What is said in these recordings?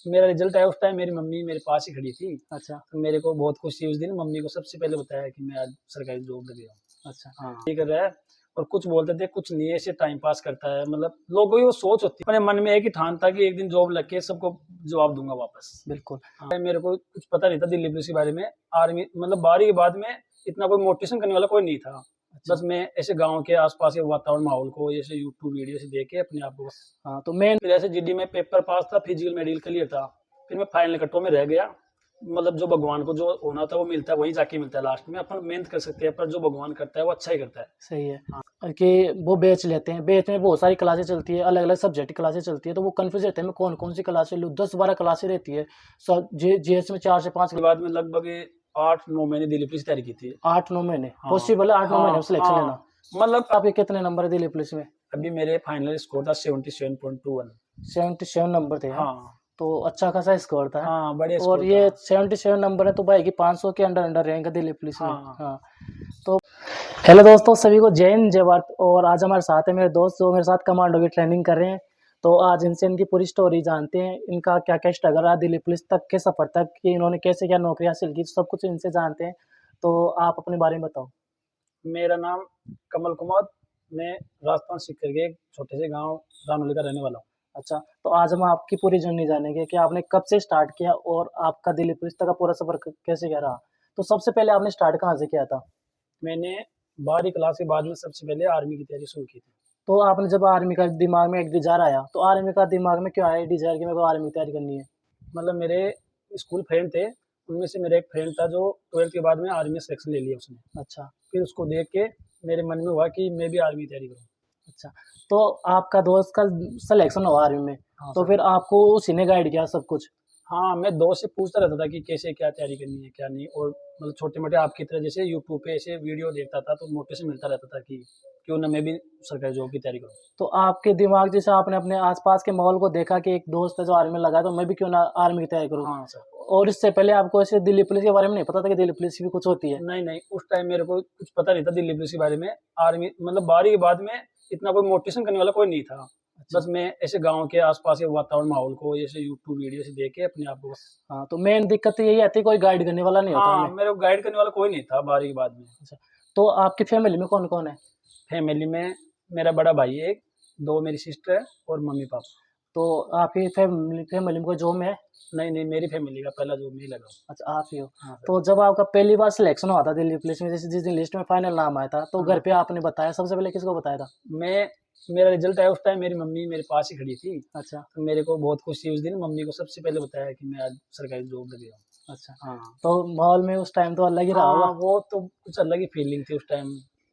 मेरा रिजल्ट आया उस टाइम मेरी मम्मी मेरे पास ही खड़ी थी। अच्छा। तो मेरे को बहुत खुशी उस दिन मम्मी को सबसे पहले बताया कि मैं आज सरकारी जॉब लग गया हूँ। अच्छा। हाँ, ये कर रहा है और कुछ बोलते थे कुछ नहीं ऐसे टाइम पास करता है, मतलब लोगों की वो सोच होती है। अपने मन में एक ही ठान था कि एक दिन जॉब लग के सबको जवाब दूंगा वापस। बिल्कुल। हाँ, मेरे को कुछ पता नहीं था दिल्ली पुलिस के बारे में। आर्मी मतलब 12वीं के बाद में इतना कोई मोटिवेशन करने वाला कोई नहीं था। अच्छा। बस मैं ऐसे गांव के आसपास के वातावरण माहौल को ऐसे यूट्यूब वीडियो से देख के अपने आप को बस। हाँ, तो मेन फिर ऐसे जीडी में पेपर पास था, फिजिकल मेडिकल क्लियर था, फिर मैं फाइनल कटों में रह गया। मतलब जो भगवान को जो होना था वो मिलता है, वहीं जाके मिलता है लास्ट में। अपन मेहनत कर सकते हैं पर जो भगवान करता है वो अच्छा ही करता है। सही है। और कि वो बैच लेते हैं, बैच में बहुत सारी क्लासें चलती है, अलग अलग सब्जेक्ट की क्लासें चलती है, तो वो कंफ्यूज रहते हैं मैं कौन कौन सी क्लासें लूँ। 10-12 क्लासें रहती है। जीएस में 4 से 5 उसके बाद में लगभग 8-9 महीने दिल्ली पुलिस की तैयारी की थी। 8-9 महीने हाँ, पॉसिबल है 8-9 महीने में सिलेक्शन हाँ, लेना। मतलब आपके कितने नंबर है दिल्ली पुलिस में? अभी मेरे फाइनल स्कोर था 77.21। 77 नंबर थे। हाँ, हाँ, तो अच्छा खासा स्कोर था। हाँ, बढ़िया और स्कोर ये था। 77 नंबर है तो भाई की 500 के अंडर अंडर रहेंगे दिल्ली पुलिस में। हाँ, हाँ, तो हेलो दोस्तों, सभी को जय हिंद जय भारत। और आज हमारे साथ है मेरे दोस्त जो मेरे साथ कमांडो की ट्रेनिंग कर रहे हैं। तो आज इनसे इनकी पूरी स्टोरी जानते हैं, इनका क्या क्या स्ट्रगल रहा दिल्ली पुलिस तक के सफर तक कि इन्होंने कैसे क्या नौकरी हासिल की, सब कुछ इनसे जानते हैं। तो आप अपने बारे में बताओ। मेरा नाम कमल कुमार, मैं राजस्थान सीकर के एक छोटे से गांव रानोली का रहने वाला हूँ। अच्छा, तो आज हम आपकी पूरी जर्नी जानेंगे कि आपने कब से स्टार्ट किया और आपका दिल्ली पुलिस तक का पूरा सफर कैसे क्या रहा। तो सबसे पहले आपने स्टार्ट कहाँ से किया था? मैंने 12वीं क्लास के बाद में सबसे पहले आर्मी की तैयारी शुरू की थी। तो आपने जब आर्मी का दिमाग में एक डिजायर आया, तो आर्मी का दिमाग में क्यों आया डिजायर कि मेरे को आर्मी की तैयारी करनी है? मतलब मेरे स्कूल फ्रेंड थे, उनमें से मेरा एक फ्रेंड था जो 12th के बाद में आर्मी में सिलेक्शन ले लिया उसने। अच्छा। फिर उसको देख के मेरे मन में हुआ कि मैं भी आर्मी की तैयारी करूँ। अच्छा, तो आपका दोस्त का सिलेक्शन हुआ आर्मी में, हाँ तो सर। फिर आपको उसी ने गाइड किया सब कुछ? हाँ, मैं दोस्त से पूछता रहता था कि कैसे क्या तैयारी करनी है, क्या नहीं। और मतलब छोटे-मोटे आपकी तरह जैसे यूट्यूब पे ऐसे वीडियो देखता था तो मोटिवेशन मिलता रहता था कि क्यों ना मैं भी सरकारी जॉब की तैयारी करूँ। तो आपके दिमाग जैसे आपने अपने आसपास के माहौल को देखा कि एक दोस्त है जो आर्मी में लगा है, तो मैं भी क्यों ना आर्मी की तैयारी करूँ। हाँ सर। और इससे पहले आपको ऐसे दिल्ली पुलिस के बारे में नहीं पता था कि दिल्ली पुलिस भी कुछ होती है? नहीं, नहीं, उस टाइम मेरे को कुछ पता नहीं था दिल्ली पुलिस के बारे में। आर्मी मतलब 12वीं के बाद में इतना कोई मोटिवेशन करने वाला कोई नहीं था। अच्छा। बस मैं ऐसे गाँव के आस-पास के वातावरण माहौल को ऐसे यूट्यूब वीडियो से देख के अपने आप को बस। हाँ, तो मेन दिक्कत तो यही आती है कोई गाइड करने वाला नहीं होता हाँ, हमें। मेरे को गाइड करने वाला कोई नहीं था 12वीं के बाद में। अच्छा, तो आपकी फैमिली में कौन-कौन है? फैमिली में मेरा बड़ा भाई है एक, 2 मेरी सिस्टर है और मम्मी-पापा। तो आपकी फैमिली फैमिली में कोई जॉब में है? नहीं, नहीं, मेरी फैमिली का पहला जॉब में ही लगा हूँ। अच्छा, आप ही हो। हाँ सर। तो जब आपका पहली बार सिलेक्शन हुआ था दिल्ली पुलिस में, जैसे जिस दिन लिस्ट में फाइनल नाम आया था, तो हाँ। घर पे आपने बताया, सबसे पहले किसको बताया था? मैं मेरा रिजल्ट आया उस टाइम मेरी मम्मी मेरे पास ही खड़ी थी। अच्छा। तो मेरे को बहुत खुशी उस दिन मम्मी को सबसे पहले बताया कि मैं आज सरकारी जॉब लग गया हूँ। अच्छा, हाँ। तो माहौल में उस टाइम तो अलग ही रहा होगा। हाँ, वो तो कुछ अलग ही फीलिंग थी उस टाइम।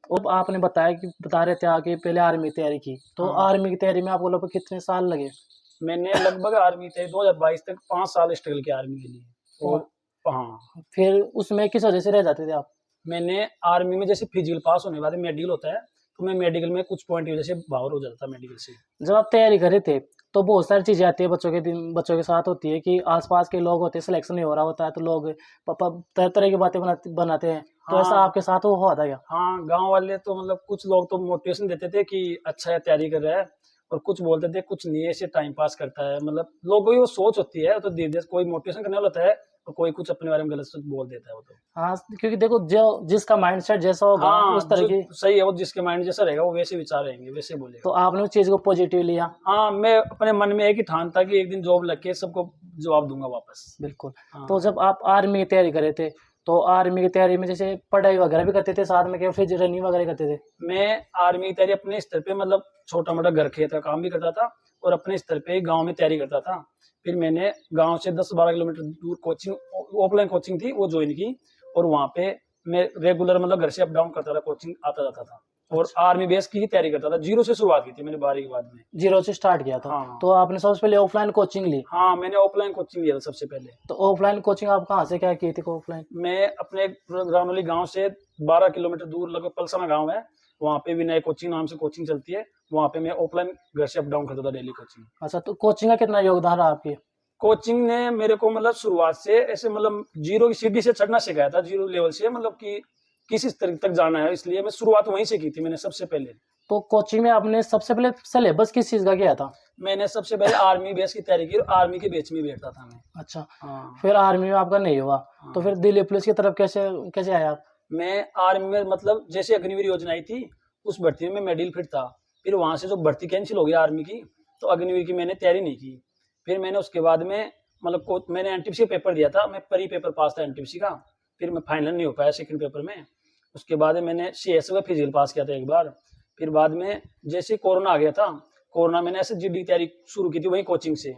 अब आपने बताया कि बता रहे थे आगे पहले आर्मी की तैयारी की, तो हाँ। आर्मी की तैयारी में आपको लगभग कितने साल लगे? मैंने लगभग आर्मी थे 2022 तक 5 साल स्ट्रगल किया आर्मी के लिए। और और हाँ, फिर उसमें किस वजह से रह जाते थे आप? मैंने आर्मी में जैसे फिजिकल पास होने के बाद मेडिकल होता है, तो मैं मेडिकल में कुछ पॉइंट की वजह से बाहर हो जाता था मेडिकल से। जब आप तैयारी कर रहे थे, तो बहुत सारी चीज़ें आती है बच्चों के साथ होती है कि आस-पास के लोग होते हैं, सिलेक्शन नहीं हो रहा होता है, तो लोग तरह-तरह की बातें बनाते हैं। तो ऐसा हाँ, आपके साथ वो हुआ था क्या? हाँ, गाँव वाले तो मतलब कुछ लोग तो मोटिवेशन देते थे कि अच्छा है तैयारी कर रहा है, और कुछ बोलते थे कुछ नहीं है ऐसे टाइम पास करता है। मतलब लोगों की वो सोच होती है, तो धीरे-धीरे कोई मोटिवेशन करने वाला होता है और कोई कुछ अपने बारे में गलत सच बोल देता है वो तो। हाँ, क्योंकि देखो जो जिसका माइंडसेट जैसा होगा हाँ, उस तरह जो की। सही है वो जिसके माइंड जैसा रहेगा वो वैसे विचार रहेंगे, वैसे बोलेगा। तो आपने उस चीज़ को पॉजिटिव लिया। हाँ, मैं अपने मन में एक ही ठान था कि एक दिन जॉब लग के सबको जवाब दूँगा वापस। बिल्कुल। तो हाँ। जब आप आर्मी की तैयारी कर रहे थे, तो आर्मी की तैयारी में जैसे पढ़ाई वगैरह भी करते थे साथ में क्या फिर रनिंग वगैरह करते थे? मैं आर्मी की तैयारी अपने स्तर पे मतलब छोटा-मोटा घर खेत का काम भी करता था और अपने स्तर पे गाँव में तैयारी करता था। फिर मैंने गाँव से 10-12 किलोमीटर दूर कोचिंग ऑफलाइन कोचिंग थी वो जॉइन की, और वहाँ पे मैं रेगुलर मतलब घर से अप डाउन करता था, कोचिंग आता-जाता था। और अच्छा, आर्मी बेस की ही तैयारी करता था, ज़ीरो से शुरुआत की थी मैंने 12वीं के बाद में। 0 से स्टार्ट किया था। हाँ। तो आपने सबसे पहले ऑफलाइन कोचिंग ली। हाँ, मैंने ऑफलाइन कोचिंग लिया था सबसे पहले। तो ऑफलाइन कोचिंग आप कहाँ से क्या की थी ऑफलाइन? मैं अपने रानोली गाँव से 12 किलोमीटर दूर लगभग पलसाना गाँव है, वहाँ पे विनय कोचिंग नाम से कोचिंग चलती है, वहाँ पे मैं ऑफलाइन घर से अप डाउन करता था डेली कोचिंग। अच्छा, तो कोचिंग का कितना योगदान रहा आपके? कोचिंग ने मेरे को मतलब शुरुआत से ऐसे मतलब ज़ीरो की सीढ़ी से चढ़ना सिखाया था, ज़ीरो लेवल से मतलब कि किस स्तर तक जाना है, इसलिए मैं शुरुआत वहीं से की थी मैंने सबसे पहले। तो कोचिंग में आपने सबसे पहले सिलेबस किस चीज़ का किया था? मैंने सबसे पहले आर्मी बेस की तैयारी की और आर्मी के बेच में बैठता था मैं। अच्छा, हाँ फिर आर्मी में आपका नहीं हुआ, तो हाँ। फिर दिल्ली पुलिस की तरफ कैसे कैसे आए आप? मैं आर्मी में मतलब जैसे अग्निवीर योजना आई थी, उस भर्ती में मैं मेडल फिट था। फिर वहाँ से जो भर्ती कैंसिल हो गई आर्मी की, तो अग्निवीर की मैंने तैयारी नहीं की। फिर मैंने उसके बाद में मतलब मैंने एनटीपीसी का पेपर दिया था, मैं प्री पेपर पास था एनटीपीसी का। फिर मैं फाइनल नहीं हो पाया सेकंड पेपर में। उसके बाद में मैंने सीएसओ का फिजिकल पास किया था एक बार। फिर बाद में जैसे ही कोरोना आ गया था, कोरोना मैंने ऐसे जीडी की तैयारी शुरू की थी वहीं कोचिंग से।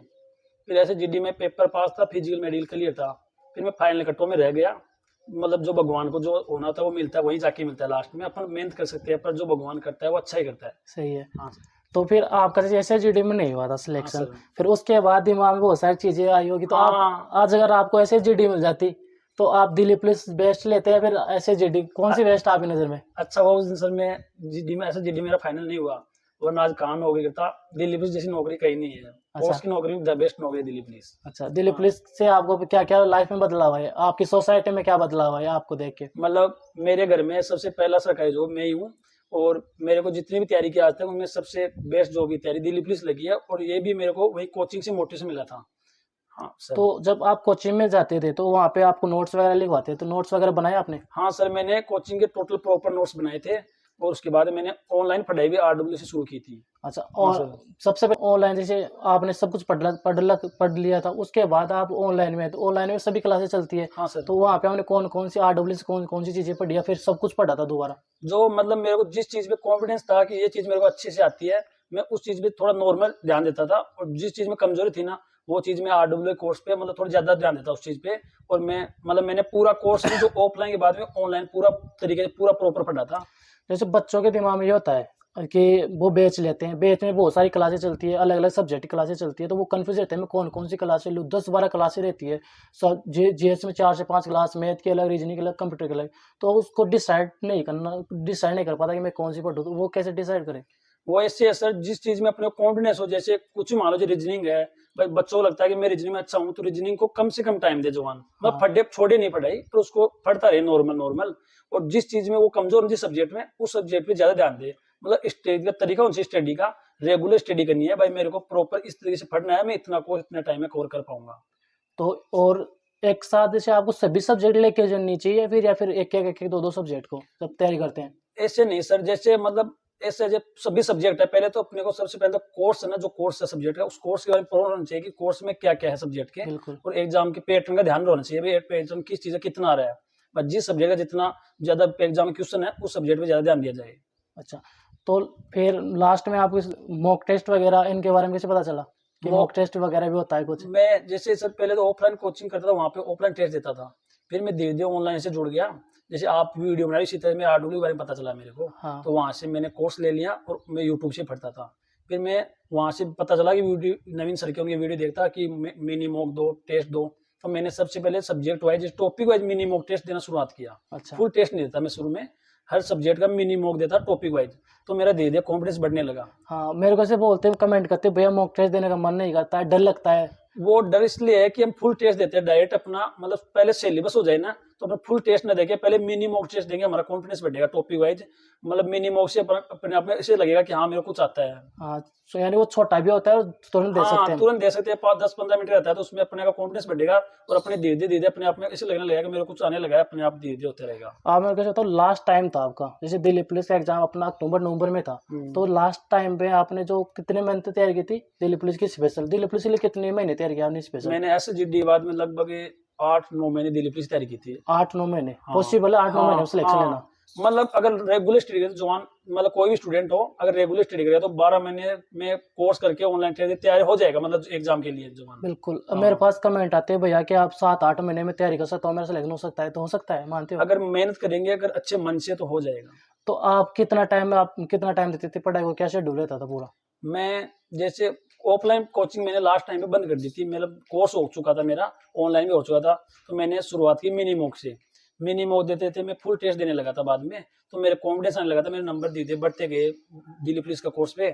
फिर ऐसे जीडी में पेपर पास था, फिजिकल मेडल क्लियर था। फिर मैं फाइनल कटों में रह गया। मतलब जो भगवान को जो होना था वो मिलता है, वहीं जाके मिलता है लास्ट में। अपन मेहनत कर सकते हैं, पर जो भगवान करता है वो अच्छा ही करता है। सही है। हाँ तो फिर आपका जैसे जीडी में नहीं हुआ था हाँ सिलेक्शन, सर। फिर उसके बाद दिमाग में बहुत सारी चीजें आई होगी, तो आप हाँ आज अगर आपको ऐसे जीडी मिल जाती तो आप दिल्ली पुलिस बेस्ट लेते हैं, फिर ऐसे जीडी कौन सी बेस्ट आपकी नजर में? अच्छा हुआ उस दिन सर मैं जीडी में, ऐसा जीडी मेरा फाइनल नहीं हुआ, वरना आज कहाँ नौकरी करता। दिल्ली पुलिस जैसी नौकरी कहीं नहीं है। अच्छा पोस्ट की नौकरी द बेस्ट नौकरी है दिल्ली पुलिस। अच्छा, दिल्ली हाँ पुलिस से आपको क्या क्या लाइफ में बदलाव है, आपकी सोसाइटी में क्या बदलाव है आपको देख के? मतलब मेरे घर में सबसे पहला सरकारी जॉब मैं ही हूँ। और मेरे को जितनी भी तैयारी की आज तक उनमें सबसे बेस्ट जॉब की तैयारी दिल्ली पुलिस लगी है, और ये भी मेरे को वही कोचिंग से मोटिवेशन मिला था। हाँ सर। तो जब आप कोचिंग में जाते थे तो वहाँ पे आपको नोट्स वगैरह लिखवाते थे, तो नोट्स वगैरह बनाए आपने? हाँ सर, मैंने कोचिंग के टोटल प्रॉपर नोट्स बनाए थे। और उसके बाद मैंने ऑनलाइन पढ़ाई भी आरडब्ल्यू से शुरू की थी। अच्छा, हाँ और सर। सबसे पहले ऑनलाइन जैसे आपने सब कुछ पढ़ लिया था, उसके बाद आप ऑनलाइन में, तो ऑनलाइन में सभी क्लासेस चलती है, हाँ सर। तो वहाँ पे हमने कौन कौन सी आरडब्ल्यू से कौन कौन सी चीजें पढ़ी या फिर सब कुछ पढ़ा था दोबारा? जो मतलब मेरे को जिस चीज पे कॉन्फिडेंस था कि ये चीज मेरे को अच्छे से आती है, मैं उस चीज पे थोड़ा नॉर्मल ध्यान देता था। और जिस चीज में कमजोरी थी ना, वो चीज मैं आरडब्ल्यू कोर्स पे मतलब थोड़ा ज्यादा ध्यान देता उस चीज पे। और मैं मतलब मैंने पूरा कोर्स जो ऑफलाइन के बाद में ऑनलाइन पूरा तरीके से पूरा प्रॉपर पढ़ा था। जैसे बच्चों के दिमाग में ये होता है कि वो बेच लेते हैं, बेच में बहुत सारी क्लासेस चलती है, अलग अलग सब्जेक्ट की क्लासेस चलती है, तो वो कन्फ्यूज रहते हैं मैं कौन कौन सी क्लासेस लूँ, 10-12 क्लासेस रहती है। सब जीएस में 4 से 5 क्लास, मैथ की अलग, रीजनिंग की अलग, कंप्यूटर की अलग, तो उसको डिसाइड नहीं कर पाता कि मैं कौन सी पढ़ूँ, तो वो कैसे डिसाइड करें? वो ऐसे है सर, जिस चीज में अपने कॉन्फिडेंस हो। जैसे कुछ मान लो जो रीजनिंग है, भाई बच्चों को लगता है कि मैं रीजनिंग में अच्छा हूँ, तो रीजनिंग को कम से कम टाइम दे जवान। मतलब हाँ, फटे छोड़े नहीं पढ़ाई, पर उसको पढ़ता रहे नॉर्मल नॉर्मल। और जिस चीज में वो कमजोर है, जिस सब्जेक्ट में, उस सब्जेक्ट पे ज्यादा ध्यान दे। मतलब स्टडी का तरीका उनसे स्टडी का रेगुलर स्टडी करनी है। भाई मेरे को प्रॉपर इस तरीके से पढ़ना है, मैं इतना कोर्स इतने टाइम में कवर कर पाऊंगा। तो और एक साथ जैसे आपको सभी सब्जेक्ट लेके चलनी चाहिए फिर, या फिर एक दो दो सब्जेक्ट को जब तैयारी करते हैं? ऐसे नहीं सर, जैसे मतलब ऐसे जब सभी सब्जेक्ट है, पहले तो अपने को सबसे पहले तो कोर्स है ना, जो कोर्स है सब्जेक्ट का, उस कोर्स के बारे में पता होना चाहिए कि कोर्स में क्या क्या है सब्जेक्ट के। बिल्कुल। और एग्जाम के पैटर्न का ध्यान रहना चाहिए, भाई पैटर्न किस चीज का कितना आ रहा है। बस जिस सब्जेक्ट का जितना ज्यादा एग्जाम में क्वेश्चन है, उस सब्जेक्ट पे ज्यादा ध्यान दिया जाए। अच्छा, तो फिर लास्ट में आपको मॉक टेस्ट वगैरह इनके बारे में कैसे पता चला कि वो मॉक टेस्ट वगैरह भी होता है कुछ? मैं जैसे सर पहले तो ऑफलाइन कोचिंग करता था, वहाँ पे ऑफलाइन टेस्ट देता था। फिर मैं धीरे धीरे ऑनलाइन से जुड़ गया। जैसे आप वीडियो बना रही, इसी तरह मैं आरडब्ल्यू के बारे में पता चला मेरे को। हाँ, तो वहाँ से मैंने कोर्स ले लिया और मैं यूट्यूब से पढ़ता था। फिर मैं वहाँ से पता चला कि वीडियो नवीन सर के उनकी वीडियो देखता कि मिनी मॉक दो, टेस्ट दो। तो मैंने सबसे पहले subject wise, topic wise mini mock test देना शुरुआत किया। अच्छा। फुल टेस्ट नहीं देता मैं शुरू में, हर सब्जेक्ट का मिनी मॉक देता टॉपिक वाइज। तो मेरा धीरे धीरे कॉन्फिडेंस बढ़ने लगा। हाँ, मेरे को से बोलते हैं, कमेंट करते हैं, भैया मॉक टेस्ट देने का मन नहीं करता है, डर लगता है। वो डर इसलिए है कि हम फुल टेस्ट देते हैं डायरेक्ट अपना, मतलब पहले सिलेबस हो जाए ना, तो अपना फुल टेस्ट ना देके पहले मिनी मॉक टेस्ट देंगे, हमारा कॉन्फिडेंस बढ़ेगा टॉपिक वाइज। मतलब मिनी मॉक से अपने आप में ऐसे लगेगा कि हाँ मेरे को कुछ आता है। हाँ, तो यानी वो छोटा भी होता है और तुरंत दे सकते हाँ हैं। तुरंत दे सकते हैं, 5-10-15 मिनट रहता है, तो उसमें अपने का कॉन्फिडेंस बढ़ेगा। और अपने धीरे धीरे अपने आप में ऐसे लगने लगेगा कि मेरे को कुछ आने लगा है, अपने आप धीरे धीरे होते रहेगा। आप मेरे को कहता हूँ लास्ट टाइम था आपका, जैसे दिल्ली पुलिस का एग्जाम अपना अक्टूबर नवंबर में था, तो लास्ट टाइम पे आपने जो कितने महीने तैयारी की थी दिल्ली पुलिस की स्पेशल, दिल्ली पुलिस के लिए कितने महीने तैयारी की आपने स्पेशल? मैंने SGD बाद में लगभग 8-9 महीने दिल्ली पुलिस तैयारी की थी। 8-9 महीने हाँ पॉसिबल है 8-9 महीने में सिलेक्शन लेना? हाँ। मतलब अगर रेगुलर स्टडी करे तो जवान, मतलब कोई भी स्टूडेंट हो, अगर रेगुलर स्टडी करे तो 12 महीने में कोर्स करके ऑनलाइन तैयारी हो जाएगा, मतलब एग्जाम के लिए जवान। बिल्कुल। अब हाँ। मेरे पास कमेंट आते हैं भैया कि आप 7-8 महीने में तैयारी कर सकते हो, मेरा सिलेक्शन हो सकता है, तो हो सकता है, मानते हो? अगर मेहनत करेंगे, अगर अच्छे मन से, तो हो जाएगा। तो आप कितना टाइम देते थे पढ़ाई को, क्या शेड्यूल रहता था पूरा? मैं जैसे ऑफलाइन कोचिंग मैंने लास्ट टाइम पे बंद कर दी थी, मतलब कोर्स हो चुका था मेरा, ऑनलाइन भी हो चुका था। तो मैंने शुरुआत की मिनी मॉक से। मिनी मॉक देते थे, मैं फुल टेस्ट देने लगा था बाद में। तो मेरे कॉन्फिडेंस आने लगा था, मेरे नंबर धीरे बढ़ते गए दिल्ली पुलिस का कोर्स पे।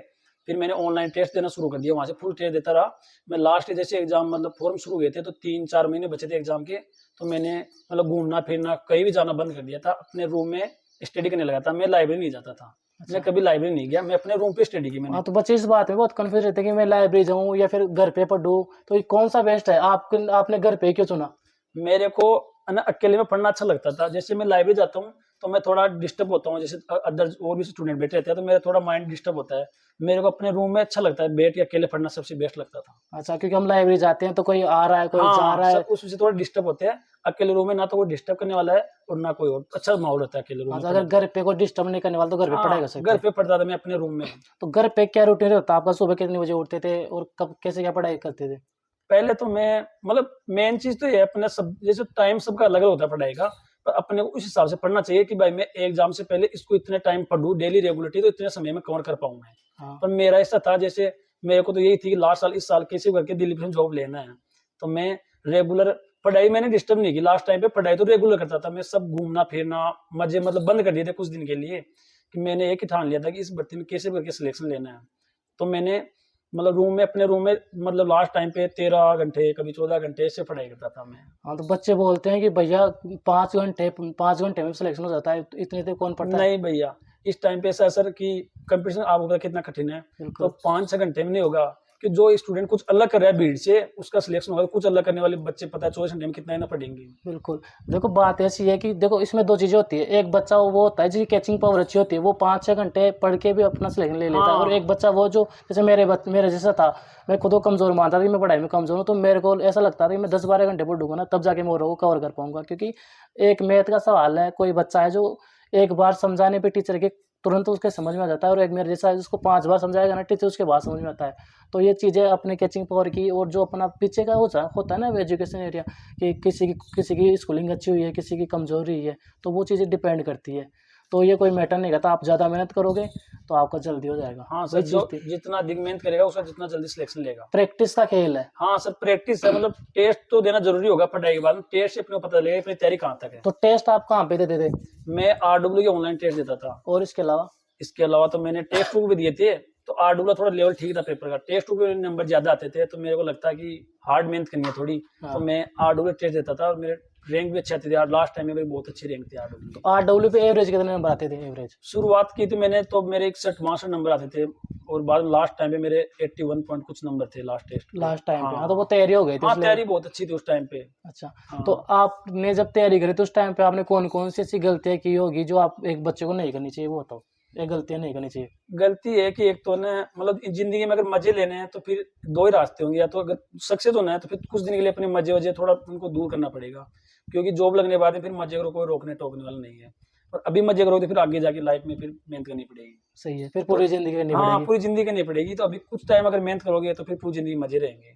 फिर मैंने ऑनलाइन टेस्ट देना शुरू कर दिया, वहाँ से फुल टेस्ट देता रहा मैं। लास्ट जैसे एग्जाम मतलब फॉर्म शुरू हुए थे, तो 3-4 महीने बचे थे एग्जाम के। तो मैंने मतलब घूमना फिरना कहीं भी जाना बंद कर दिया था, अपने रूम में स्टडी करने लगा था, मैं लाइब्रेरी नहीं जाता था। मैं कभी लाइब्रेरी नहीं गया, मैं अपने रूम पे स्टडी की मैंने। हाँ, तो बच्चे इस बात में बहुत कंफ्यूज रहते हैं कि मैं लाइब्रेरी जाऊँ या फिर घर पे पढूँ, तो ये कौन सा बेस्ट है? आपने घर पे क्यों चुना? मेरे को है ना अकेले में पढ़ना अच्छा लगता था। जैसे मैं लाइब्रेरी जाता हूँ तो मैं थोड़ा डिस्टर्ब होता हूँ, जैसे अदर और भी स्टूडेंट बैठे रहते हैं तो मेरा थोड़ा माइंड डिस्टर्ब होता है। मेरे को अपने रूम में अच्छा लगता है, बैठ के अकेले पढ़ना सबसे बेस्ट लगता था। अच्छा, क्योंकि हम लाइब्रेरी जाते हैं तो कोई आ रहा है, कोई जा हाँ, रहा है। सब उससे थोड़ा डिस्टर्ब होते हैं। अकेले रूम में ना तो कोई डिस्टर्ब करने वाला है और ना कोई और, अच्छा माहौल होता है अकेले रूम में अच्छा, अगर पढ़ने का। घर पे कोई डिस्टर्ब नहीं करने वाला तो घर पे पढ़ाई कर हाँ, सकते घर हैं। पे पढ़ता था मैं अपने रूम में। तो घर पे क्या रूटीन रहता आपका? सुबह कितने बजे उठते थे और कब कैसे क्या पढ़ाई करते थे? पहले तो मैं मतलब मेन चीज़ तो ये है अपना सब, जैसे टाइम सबका अलग-अलग होता है पढ़ाई का, पर अपने को उस हिसाब से पढ़ना चाहिए कि भाई मैं एग्ज़ाम से पहले इसको इतने टाइम पढ़ूँ, डेली रेगुलरिटी तो इतने समय में कवर कर पाऊँ मैं। हाँ, पर मेरा ऐसा था, जैसे मेरे को तो यही थी कि लास्ट साल इस साल कैसे करके दिल्ली में जॉब लेना है। तो मैं रेगुलर पढ़ाई मैंने डिस्टर्ब नहीं की, लास्ट टाइम पे पढ़ाई तो रेगुलर करता था मैं, सब घूमना-फिरना, मज़े मतलब बंद कर दिए थे कुछ दिन के लिए, कि मैंने एक ही ठान लिया था कि इस भर्ती में कैसे करके सिलेक्शन लेना है। तो मैंने मतलब अपने रूम में मतलब लास्ट टाइम पे 13 घंटे, कभी 14 घंटे ऐसे पढ़ाई करता था मैं। हाँ, तो बच्चे बोलते हैं कि भैया 5 घंटे में सिलेक्शन हो जाता है, तो इतने देर कौन पढ़ता है? नहीं भैया, इस टाइम पे ऐसा है सर कि कंपटीशन आपको पता है कितना कठिन है। तो बिल्कुल, 5-6 घंटे में नहीं होगा, कि जो स्टूडेंट कुछ अलग कर रहा है भीड़ से, उसका सिलेक्शन होगा। कुछ अलग करने वाले बच्चे पता है 24 घंटे में कितना ही ना पढ़ेंगे। बिल्कुल। देखो बात ऐसी है कि देखो इसमें 2 चीज़ें होती है। एक बच्चा वो होता है जिसकी कैचिंग पावर अच्छी होती है, वो 5-6 घंटे पढ़ के भी अपना सिलेक्शन ले लेता है, और हाँ, एक बच्चा वो जो जैसे मेरे जैसा था, मैं खुद को कमज़ोर मानता था कि मैं पढ़ाई में कमज़ोर हूँ, तो मेरे को ऐसा लगता था कि मैं 10-12 घंटे पढ़ूँगा ना तब जाके मैं वो कवर कर पाऊँगा, क्योंकि एक मैथ का सवाल है, कोई बच्चा है जो एक बार समझाने पे टीचर के तुरंत उसके समझ में आ जाता है, और एक मेरे जैसा है जिसको 5 बार समझाएगा ना टीचर उसके बाद समझ में आता है। तो ये चीज़ें अपने कैचिंग पावर की और जो अपना पीछे का होता है ना एजुकेशन एरिया, कि किसी की स्कूलिंग अच्छी हुई है, किसी की कमज़ोर रही है, तो वो चीज़ें डिपेंड करती है। तो ये कोई मैटर नहीं करता, आप ज़्यादा मेहनत करोगे तो आपका जल्दी हो जाएगा, हाँ सर, वही चीज़ जो थी। जितना अधिक मेहनत करेगा उसका जितना जल्दी सिलेक्शन लेगा। प्रैक्टिस का खेल है। हाँ सर, प्रैक्टिस है, मतलब टेस्ट तो देना ज़रूरी होगा पढ़ाई के बाद में, टेस्ट से अपने को पता चलेगा अपनी तैयारी कहाँ तक है। तो टेस्ट आप कहाँ पे देते थे? मैं आरडब्ल्यू के ऑनलाइन टेस्ट देता था। और इसके अलावा? इसके अलावा तो मैंने टेस्ट बुक भी दिए थे, तो आरडब्ल्यू थोड़ा लेवल ठीक था पेपर का, टेस्ट बुक में नंबर ज़्यादा आते थे, तो मेरे को लगता कि हार्ड मेहनत करनी है थोड़ी, हाँ। तो मैं आरडब्ल्यू टेस्ट देता था और मेरे रैंक भी अच्छे आते थे यार, लास्ट टाइम में मेरी बहुत अच्छी रैंक थी आरडब्ल्यू की। आरडब्ल्यू पे एवरेज कितने नंबर आते थे एवरेज? शुरुआत की थी मैंने तो मेरे 61-62 नंबर आते थे, और बाद में लास्ट टाइम पे मेरे 81 पॉइंट कुछ नंबर थे लास्ट टेस्ट पे। लास्ट टाइम पे? हाँ, तो वो हाँ, तैयारी हो गई थी हाँ, इसलिए। तैयारी बहुत अच्छी थी उस टाइम पे। अच्छा, तो हाँ, आपने जब तैयारी करी तो उस टाइम पे आपने कौन-कौन सी ऐसी गलतियाँ की होगी जो आप एक बच्चे को नहीं करनी चाहिए, वो बताओ? ये गलतियाँ नहीं करनी चाहिए। गलती है कि एक तो ना मतलब ज़िंदगी में अगर मज़े लेने हैं तो फिर 2 ही रास्ते होंगे, या तो अगर सक्सेस होना है तो फिर कुछ दिन के लिए अपने मज़े-वज़े थोड़ा उनको दूर करना पड़ेगा। क्योंकि जॉब लगने के बाद में फिर मज़े को कोई रोकने-टोकने वाला नहीं है। और अभी मज़े करोगे तो फिर आगे जाके लाइफ़ में फिर मेहनत करनी पड़ेगी। सही है, फिर तो पूरी ज़िंदगी करनी हाँ, पड़ेगी। पूरी ज़िंदगी करनी पड़ेगी, तो अभी कुछ टाइम अगर मेहनत करोगे तो फिर पूरी ज़िंदगी मज़े रहेंगे।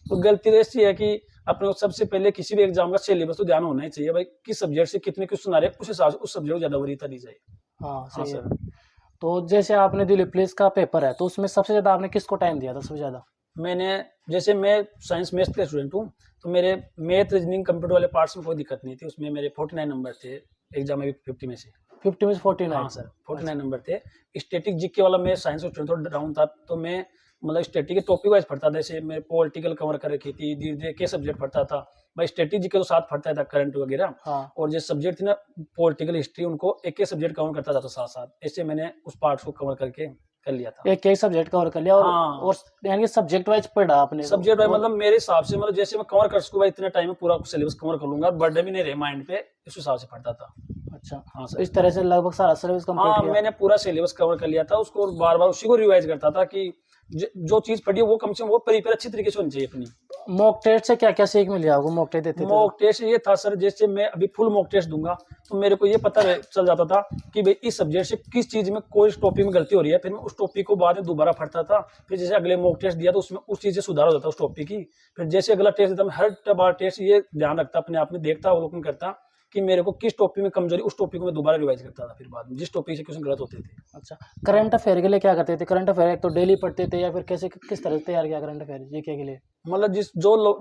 तो गलती तो ऐसी है कि अपने को सबसे पहले किसी भी एग्ज़ाम का सिलेबस तो ध्यान होना ही चाहिए भाई, किस सब्जेक्ट से कितने क्वेश्चन आ रहे हैं, उस हिसाब से उस सब्जेक्ट को ज़्यादा वरीयता दी जाए। हाँ, हाँ सही है। सर। तो जैसे आपने दिल्ली पुलिस का पेपर है, तो उसमें सबसे ज़्यादा आपने किसको टाइम दिया था सबसे ज़्यादा? मैंने जैसे मैं साइंस मैथ्स का स्टूडेंट हूँ, तो मेरे मैथ, रीजनिंग, कंप्यूटर वाले पार्ट्स में कोई दिक्कत नहीं थी। उसमें मेरे 49 नंबर थे एग्ज़ाम में 50 में से। 50 में से 49? हाँ सर, 49 अच्छा, नंबर थे। स्टैटिक जीके वाला मैं साइंस का स्टूडेंट थोड़ा डाउन था, तो मैं मतलब स्टैटिक के टॉपिक वाइज़ पढ़ता था। जैसे मैं पॉलिटिकल कवर कर रखी थी, धीरे-धीरे के सब्जेक्ट पढ़ता था। मैं स्टैटिक जीके तो साथ पढ़ता था, करंट वगैरह, हाँ। और जो सब्जेक्ट थी ना पॉलिटिकल हिस्ट्री, उनको एक-एक सब्जेक्ट कवर करता था तो साथ-साथ। ऐसे मैंने उस पार्ट्स को कवर करके कर लिया था। एक-एक सब्जेक्ट कवर कर लिया, हाँ। और यानी कि सब्जेक्ट वाइज़ पढ़ा आपने तो, सब्जेक्ट वाइज़ और मतलब मेरे हिसाब से, मतलब जैसे मैं कवर कर सकूँ भाई इतने टाइम में पूरा सिलेबस कवर कर लूँगा, बर्डन भी नहीं रहे माइंड पे, इस हिसाब से पढ़ता था। अच्छा, हाँ तो सर। इस तरह से लगभग सारा सिलेबस कंप्लीट हाँ, किया। मैंने पूरा सिलेबस कवर कर लिया था उसको, और बार-बार उसी को रिवाइज़ करता था कि जो चीज़ पढ़ी है वो कम से कम वो प्रिपेयर अच्छी तरीके से होनी चाहिए अपनी। मॉक टेस्ट से क्या-क्या सीख मिली आपको? मॉक टेस्ट देते थे तो? मॉक टेस्ट ये था सर, जैसे मैं अभी फुल मॉक टेस्ट दूँगा, तो मेरे को ये पता चल जाता था कि भई इस सब्जेक्ट से किस चीज़ में कोई टॉपिक में गलती हो रही है, फिर मैं उस टॉपिक को बाद में दोबारा पढ़ता था। फिर जैसे अगले मॉक टेस्ट दिया तो उसमें उस चीज़ से सुधार हो जाता उस टॉपिक की। फिर जैसे अगला टेस्ट देता, मैं हर बार टेस्ट ये ध्यान रखता, अपने आप में देखता, अवलोकन करता कि मेरे को किस टॉपिक में कमज़ोरी, उस टॉपिक को मैं दोबारा रिवाइज़ करता था फिर बाद में, जिस टॉपिक से क्वेश्चन गलत होते थे। अच्छा, करंट अफेयर के लिए क्या करते थे? करंट अफेयर एक तो डेली पढ़ते थे या फिर कैसे किस तरह से तैयार किया करंट अफेयर जीके के लिए? मतलब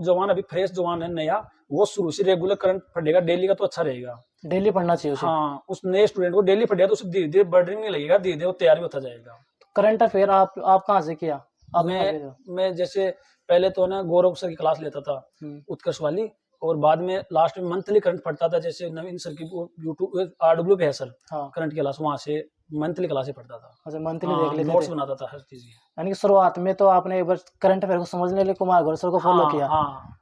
जवान अभी फ्रेश जवान है नया, वो शुरू से रेगुलर करंट पढ़ेगा, डेली का तो अच्छा रहेगा। डेली पढ़ना चाहिए उसे? हाँ, उस नए स्टूडेंट को डेली पढ़ेगा तो उसे धीरे-धीरे बर्डन नहीं लगेगा, धीरे-धीरे वो तैयार भी होता जाएगा। करंट अफेयर आप कहाँ से किया? आपने कहाँ से किया? मैं जैसे पहले तो ना गौरव सर की क्लास लेता था, हुँ, उत्कर्ष वाली, और बाद में लास्ट में मंथली करंट पढ़ता था, जैसे नवीन सर की वो यूट्यूब आरडब्ल्यू पे है सर, हाँ। करंट की क्लास, वहाँ से मंथली क्लास ही पढ़ता था। अच्छा मंथली हाँ, देख लेते नोट्स थे। बनाता था हर चीज़ की। यानी कि शुरुआत में तो आपने एक बार करंट अफेयर को समझने के लिए कुमार गुरु सर को फॉलो हाँ, किया। हाँ,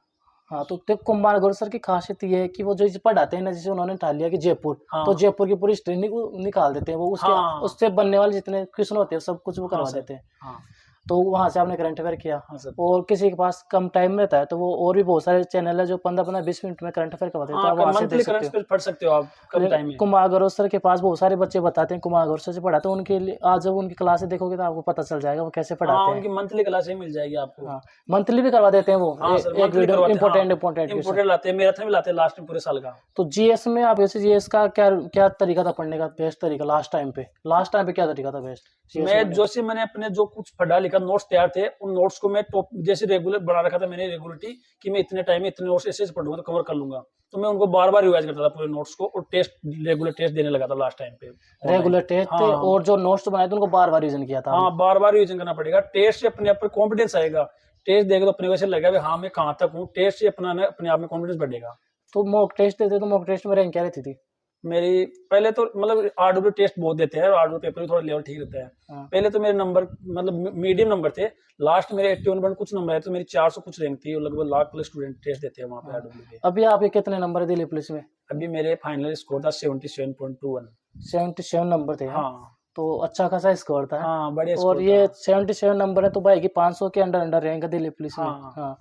हाँ, तो देखो कुमार गुरु सर की खासियत ये है कि वो जो चीज़ पढ़ाते हैं ना, जैसे उन्होंने उठा लिया कि जयपुर, हाँ, तो जयपुर की पूरी हिस्ट्री निकाल देते हैं वो, उसके हाँ, उससे बनने वाले जितने क्वेश्चन होते हैं सब कुछ वो हाँ करवा सर, देते हैं। हाँ, तो वहाँ से आपने करंट अफेयर किया। हाँ सर। और किसी के पास कम टाइम रहता है तो वो और भी बहुत सारे चैनल है जो 15-15 20 मिनट में करंट अफेयर करवाते हैं, तो हाँ, आप वहाँ से देख मंथली सकते करंट हो। अफेयर पढ़ सकते हो आप कम टाइम में। कुमार गुरु सर के पास बहुत सारे बच्चे बताते हैं, कुमार गुरु सर से पढ़ाते हैं, उनके लिए आज जब उनकी क्लासेस देखोगे तो आपको पता चल जाएगा वो कैसे हाँ, पढ़ाते हैं। उनकी मंथली क्लास ही मिल जाएगी आपको। हाँ, मंथली भी करवा देते हैं वो, हाँ सर, एक मंथली वीडियो करवाते हैं। हाँ, इम्पोर्टेंट क्वेश्चन। इम्पोर्टेंट लाते हैं, मैराथन भी लाते हैं लास्ट में पूरे साल का। तो जीएस में आप ऐसे जीएस का क्या क्या तरीका था पढ़ने का, बेस्ट तरीका लास्ट टाइम पे क्या तरीका था बेस्ट जीएस मैं में? जैसे मैंने अपने जो कुछ पढ़ा लिखा नोट्स तैयार थे, उन नोट्स को मैं टॉप जैसे रेगुलर बना रखा था मैंने रेगुलरिटी कि मैं इतने टाइम में इतने नोट्स ऐसे पढ़ूंगा तो कवर कर लूंगा। तो मैं उनको बार बार रिवाइज करता था पूरे नोट्स को, और टेस्ट रेगुलर टेस्ट देने लगा था लास्ट टाइम पे online। रेगुलर टेस्ट थे हाँ, और जो नोट्स बनाए थे उनको बार बार रिवीजन किया था आपने? हाँ, बार बार रिवीजन करना पड़ेगा। टेस्ट से अपने आप पर कॉन्फिडेंस आएगा। टेस्ट देगा तो अपने को ऐसे लगेगा कि हाँ मैं कहाँ तक हूँ। टेस्ट से अपने आप में कॉन्फिडेंस बढ़ेगा। तो मॉक टेस्ट देते तो मॉक टेस्ट में रैंक क्या रहती थी? मेरी पहले तो मतलब आरडब्ल्यू टेस्ट बहुत देते हैं, आरडब्ल्यू पेपर भी थोड़ा लेवल ठीक रहता है। हाँ। पहले तो मेरे नंबर मतलब मीडियम नंबर थे, लास्ट मेरे 81 पॉइंट कुछ नंबर है, तो मेरी 400 कुछ रैंक थी, और लगभग लाख प्लस स्टूडेंट टेस्ट देते हैं वहाँ पे आरडब्ल्यू के। अभी आपके कितने नंबर दिल्ली पुलिस में? अभी मेरे फाइनल स्कोर था 77.21। 77 नंबर थे। हाँ, हाँ, तो अच्छा खासा स्कोर था। हाँ, बढ़िया और स्कोर ये था। 77 नंबर है तो भाई की 500 के अंडर अंडर रैंक है दिल्ली पुलिस में। हाँ, हाँ,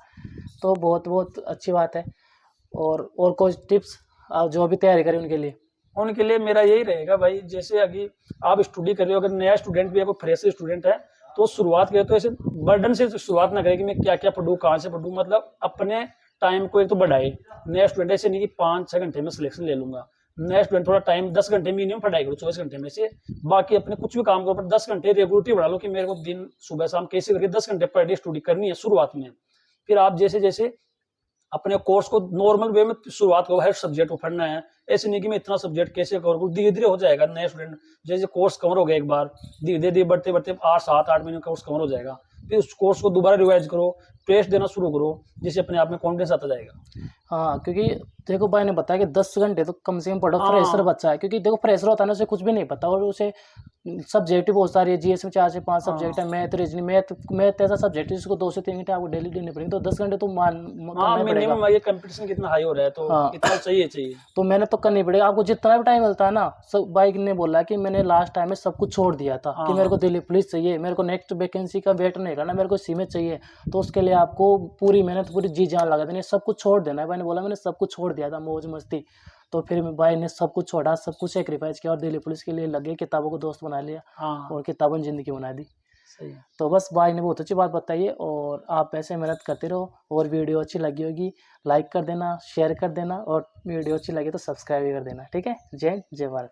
तो बहुत बहुत अच्छी बात है। और कोई टिप्स आप जो अभी तैयारी करें उनके लिए? उनके लिए मेरा यही रहेगा भाई, जैसे अभी आप स्टडी कर रहे हो, अगर नया स्टूडेंट भी है, कोई फ्रेशर स्टूडेंट है, तो शुरुआत करें तो ऐसे बर्डन से शुरुआत ना करें कि मैं क्या क्या पढ़ूँ, कहाँ से पढ़ूँ। मतलब अपने टाइम को एक तो बढ़ाए। नया स्टूडेंट ऐसे नहीं कि 5-6 घंटे में सिलेक्शन ले लूंगा। नया स्टूडेंट थोड़ा टाइम 10 घंटे मिनिमम पढ़ाई करो 24 घंटे में से। बाकी अपने कुछ भी काम के ऊपर 10 घंटे रेगुलरिटी बढ़ा लो कि मेरे को दिन सुबह शाम कैसे करके 10 घंटे पर डे स्टडी करनी है शुरुआत में। फिर आप जैसे जैसे अपने कोर्स को नॉर्मल वे में शुरुआत करो, हर सब्जेक्ट को पढ़ना है। ऐसे नहीं कि मैं इतना सब्जेक्ट कैसे कवर करूँ, धीरे धीरे हो जाएगा। नए स्टूडेंट जैसे कोर्स कवर हो गया एक बार, धीरे धीरे बढ़ते बढ़ते 7-8 महीने कोर्स कवर हो जाएगा। फिर उस कोर्स को दोबारा रिवाइज करो, टेस्ट देना शुरू करो, जिससे अपने आप में कॉन्फिडेंस आता जाएगा। हाँ, क्योंकि देखो भाई ने बताया कि 10 घंटे तो कम से कम पढ़ो। फ्रेशर हाँ, बच्चा है, क्योंकि देखो फ्रेशर होता है ना, उसे कुछ भी नहीं पता, और उसे सब्जेक्ट बहुत सारी है। जीएस में 4 से 5 सब्जेक्ट है, मैथ रीजनिंग। मैथ ऐसा सब्जेक्ट है जिसको 2 से 3 घंटे आपको डेली देने पड़ेंगे, तो 10 घंटे तो हाँ, करना ही पड़ेगा। मिनिमम ये कंपटीशन कितना हाई हो रहा है, तो हाँ, इतना चाहिए। तो मैंने तो करनी पड़ेगा आपको जितना भी टाइम मिलता है ना। सब बाइक ने बोला कि मैंने लास्ट टाइम में सब कुछ छोड़ दिया था कि मेरे को हाँ, दिल्ली पुलिस चाहिए, मेरे को नेक्स्ट वैकेंसी का वेट नहीं करना, मेरे को इसी में चाहिए। तो उसके लिए आपको पूरी मेहनत, पूरी जी जान लगा देनी है, सब कुछ छोड़ देना है। भाई ने बोला मैंने सब कुछ छोड़ दिया था, मौज मस्ती। तो फिर भाई ने सब कुछ छोड़ा, सब कुछ सेक्रीफाइस किया और दिल्ली पुलिस के लिए लगे, किताबों को दोस्त बना लिया हाँ, और किताबों ने ज़िंदगी बना दी। सही है। तो बस भाई ने बहुत अच्छी बात बताई है, और आप ऐसे मेहनत करते रहो। और वीडियो अच्छी लगी होगी लाइक कर देना, शेयर कर देना, और वीडियो अच्छी लगी तो सब्सक्राइब भी कर देना। ठीक है? जय हिंद, जय भारत।